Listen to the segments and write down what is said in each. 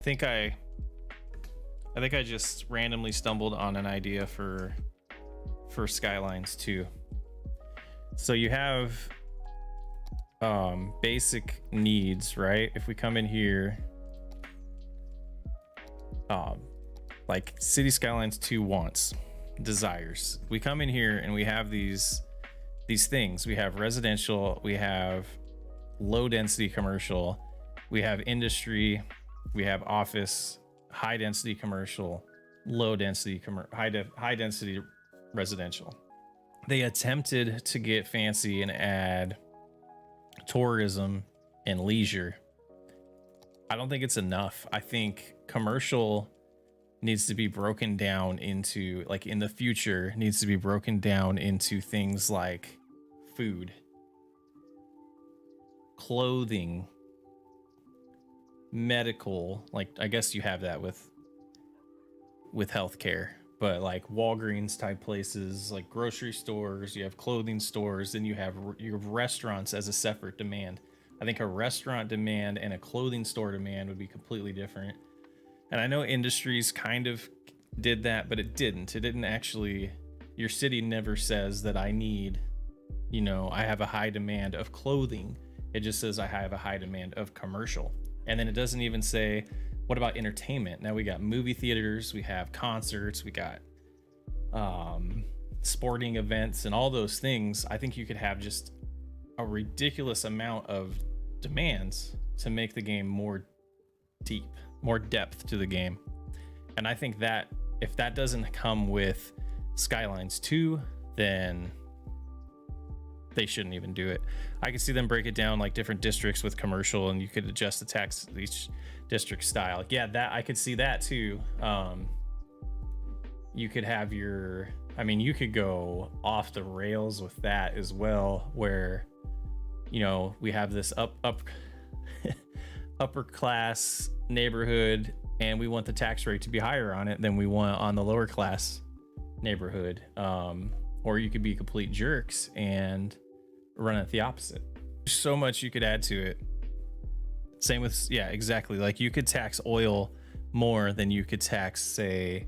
think I think I just randomly stumbled on an idea for Skylines 2. So you have basic needs, right? If we come in here, like City Skylines 2 wants, desires. We come in here and we have these things. We have residential, we have low density commercial, we have industry, we have office, high density commercial, low density high density residential. They attempted to get fancy and add tourism and leisure. I don't think it's enough. I think commercial needs to be broken down into, like, in the future, needs to be broken down into things like food, clothing, medical. Like, I guess you have that with healthcare, but like Walgreens type places, like grocery stores, you have clothing stores, then you have restaurants as a separate demand. I think a restaurant demand and a clothing store demand would be completely different. And I know industries kind of did that, but it didn't actually. Your city never says that I need, I have a high demand of clothing. It just says I have a high demand of commercial. And then it doesn't even say, what about entertainment? Now we got movie theaters, we have concerts, we got sporting events and all those things. I think you could have just a ridiculous amount of demands to make the game more deep, more depth to the game. And I think that if that doesn't come with Skylines 2, then they shouldn't even do it. I could see them break it down like different districts with commercial, and you could adjust the tax each district style. Yeah, that I could see that too. You could have you could go off the rails with that as well, where we have this upper class neighborhood, and we want the tax rate to be higher on it than we want on the lower class neighborhood. Or you could be complete jerks and run it the opposite. There's so much you could add to it. Same with, yeah, exactly. Like, you could tax oil more than you could tax, say,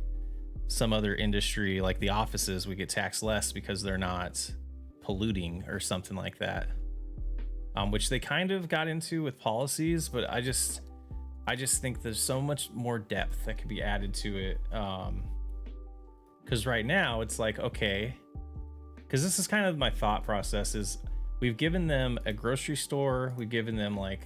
some other industry, like the offices. We could tax less because they're not polluting or something like that. Which they kind of got into with policies, but I just think there's so much more depth that could be added to it. Because right now it's like, okay, because this is kind of my thought process is, we've given them a grocery store, we've given them, like,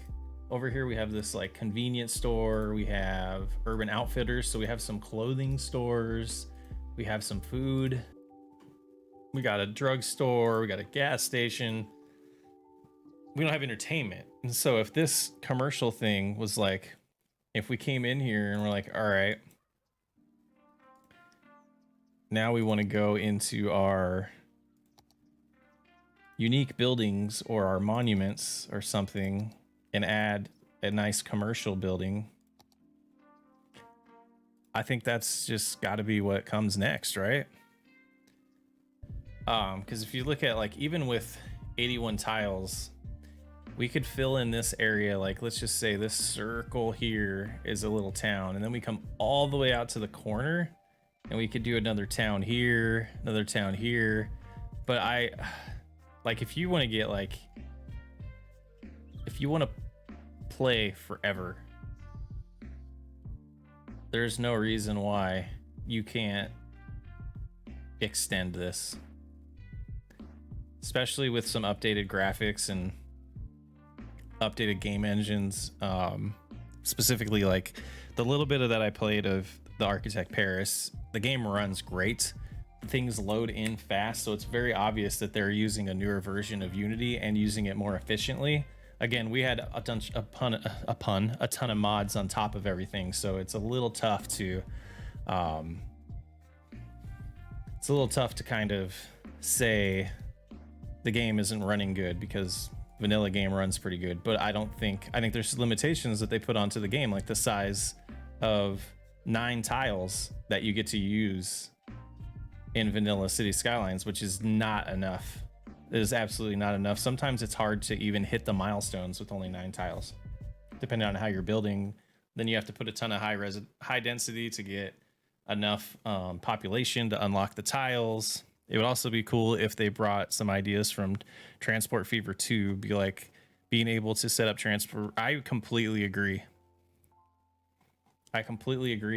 over here we have this like convenience store, we have Urban Outfitters, so we have some clothing stores, we have some food, we got a drugstore, we got a gas station. We don't have entertainment. And so if this commercial thing was like, if we came in here and we're like, all right, now we want to go into our unique buildings or our monuments or something and add a nice commercial building, I think that's just got to be what comes next, right? Because if you look at, like, even with 81 tiles, we could fill in this area. Like, let's just say this circle here is a little town, and then we come all the way out to the corner and we could do another town here, another town here. But if you want to get, like, if you want to play forever, there's no reason why you can't extend this, especially with some updated graphics and updated game engines. Specifically, like, the little bit of that I played of the Architect Paris, the game runs great. Things load in fast, so it's very obvious that they're using a newer version of Unity and using it more efficiently. Again, we had a ton of mods on top of everything, so it's a little tough to kind of say the game isn't running good, because vanilla game runs pretty good. But I think there's limitations that they put onto the game, like the size of 9 tiles that you get to use in vanilla City Skylines, which is not enough. It is absolutely not enough. Sometimes it's hard to even hit the milestones with only 9 tiles, depending on how you're building, Then you have to put a ton of high density to get enough population to unlock the tiles. It would also be cool if they brought some ideas from Transport Fever 2, be like being able to set up transport. I completely agree.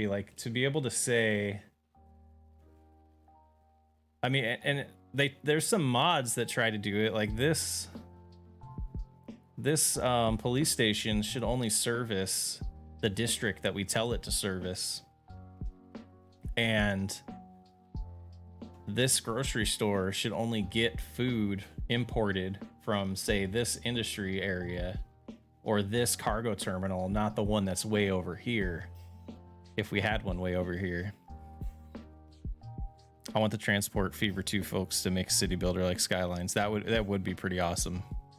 Like, to be able to say, I mean, and there's some mods that try to do it like this. This police station should only service the district that we tell it to service. And this grocery store should only get food imported from, say, this industry area or this cargo terminal, not the one that's way over here. If we had one way over here. I want the Transport Fever 2 folks to make a city builder like Skylines. That would be pretty awesome.